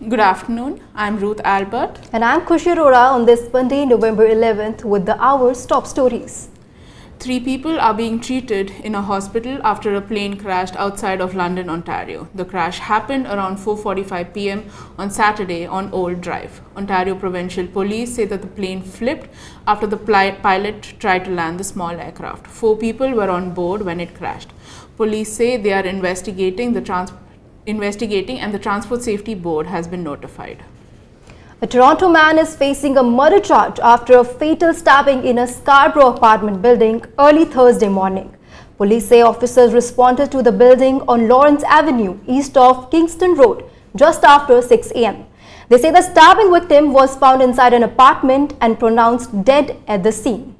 Good afternoon. I'm Ruth Albert. And I'm Khushi Arora on this Monday, November 11th with the hour's top stories. 3 people are being treated in a hospital after a plane crashed outside of London, Ontario. The crash happened around 4:45 p.m. on Saturday on Old Drive. Ontario Provincial Police say that the plane flipped after the pilot tried to land the small aircraft. 4 people were on board when it crashed. Police say they are investigating and the Transport Safety Board has been notified. A Toronto man is facing a murder charge after a fatal stabbing in a Scarborough apartment building early Thursday morning. Police say officers responded to the building on Lawrence Avenue, east of Kingston Road, just after 6 a.m. They say the stabbing victim was found inside an apartment and pronounced dead at the scene.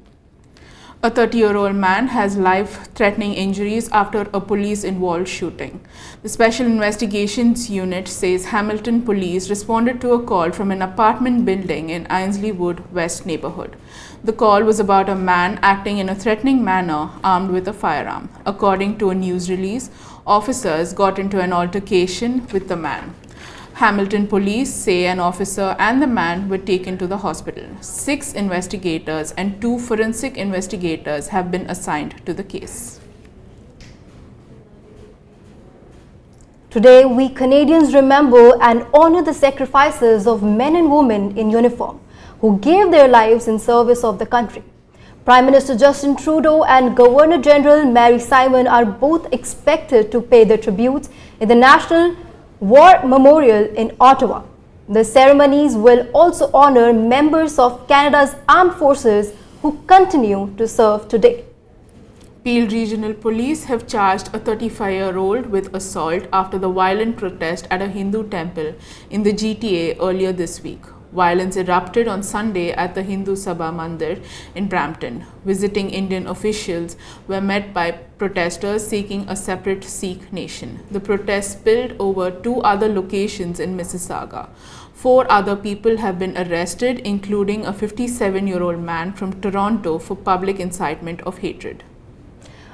A 30-year-old man has life-threatening injuries after a police-involved shooting. The Special Investigations Unit says Hamilton Police responded to a call from an apartment building in Ainsley Wood West neighborhood. The call was about a man acting in a threatening manner armed with a firearm. According to a news release, officers got into an altercation with the man. Hamilton Police say an officer and the man were taken to the hospital. 6 investigators and 2 forensic investigators have been assigned to the case. Today, we Canadians remember and honor the sacrifices of men and women in uniform who gave their lives in service of the country. Prime Minister Justin Trudeau and Governor General Mary Simon are both expected to pay their tributes in the National War Memorial in Ottawa. The ceremonies will also honor members of Canada's armed forces who continue to serve today. Peel Regional Police have charged a 35-year-old with assault after the violent protest at a Hindu temple in the GTA earlier this week. Violence erupted on Sunday at the Hindu Sabha Mandir in Brampton. Visiting Indian officials were met by protesters seeking a separate Sikh nation. The protest spilled over 2 other locations in Mississauga. 4 other people have been arrested, including a 57-year-old man from Toronto for public incitement of hatred.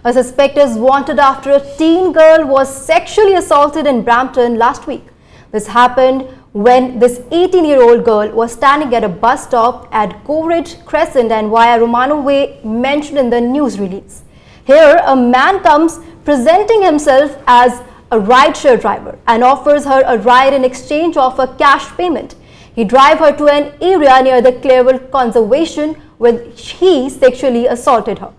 A suspect is wanted after a teen girl was sexually assaulted in Brampton last week. This happened when this 18-year-old girl was standing at a bus stop at Coleridge Crescent and via Romano Way mentioned in the news release. Here, a man comes presenting himself as a rideshare driver and offers her a ride in exchange of a cash payment. He drives her to an area near the Clairville Conservation where he sexually assaulted her.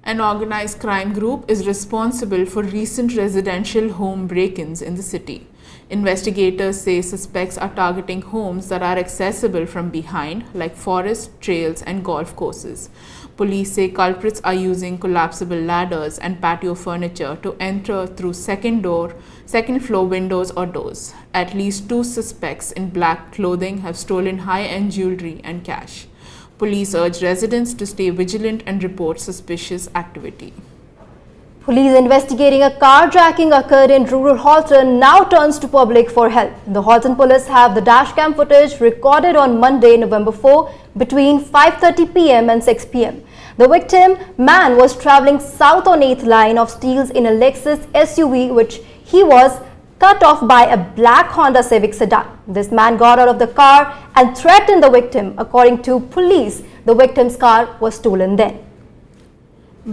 An organized crime group is responsible for recent residential home break-ins in the city. Investigators say suspects are targeting homes that are accessible from behind, like forests, trails, and golf courses. Police say culprits are using collapsible ladders and patio furniture to enter through second floor windows or doors. At least 2 suspects in black clothing have stolen high-end jewelry and cash. Police urge residents to stay vigilant and report suspicious activity. Police investigating a carjacking occurred in rural Halton now turns to public for help. The Halton police have the dashcam footage recorded on Monday, November 4 between 5:30 p.m. and 6 p.m. The victim man was traveling south on 8th line of Steeles in a Lexus SUV which he was cut off by a black Honda Civic sedan. This man got out of the car and threatened the victim. According to police, the victim's car was stolen then.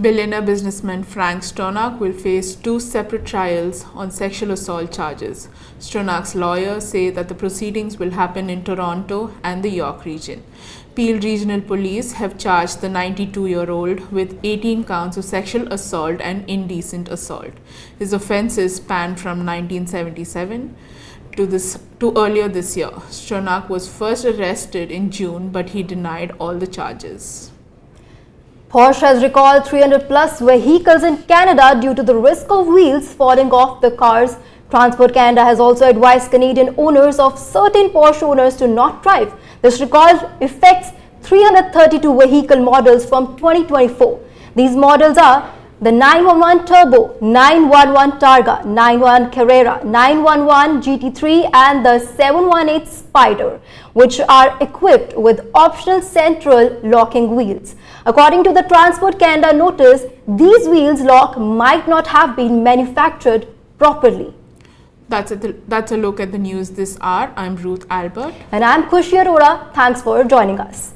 Billionaire businessman Frank Stronach will face 2 separate trials on sexual assault charges. Stronach's lawyers say that the proceedings will happen in Toronto and the York region. Peel Regional Police have charged the 92-year-old with 18 counts of sexual assault and indecent assault. His offences span from 1977 to earlier this year. Stronach was first arrested in June, but he denied all the charges. Porsche has recalled 300-plus vehicles in Canada due to the risk of wheels falling off the cars. Transport Canada has also advised Canadian owners of certain Porsche owners to not drive. This recall affects 332 vehicle models from 2024. These models are the 911 Turbo, 911 Targa, 911 Carrera, 911 GT3 and the 718 Spider, which are equipped with optional central locking wheels. According to the Transport Canada notice, these wheels lock might not have been manufactured properly. That's a look at the news this hour. I'm Ruth Albert. And I'm Khushi Arora. Thanks for joining us.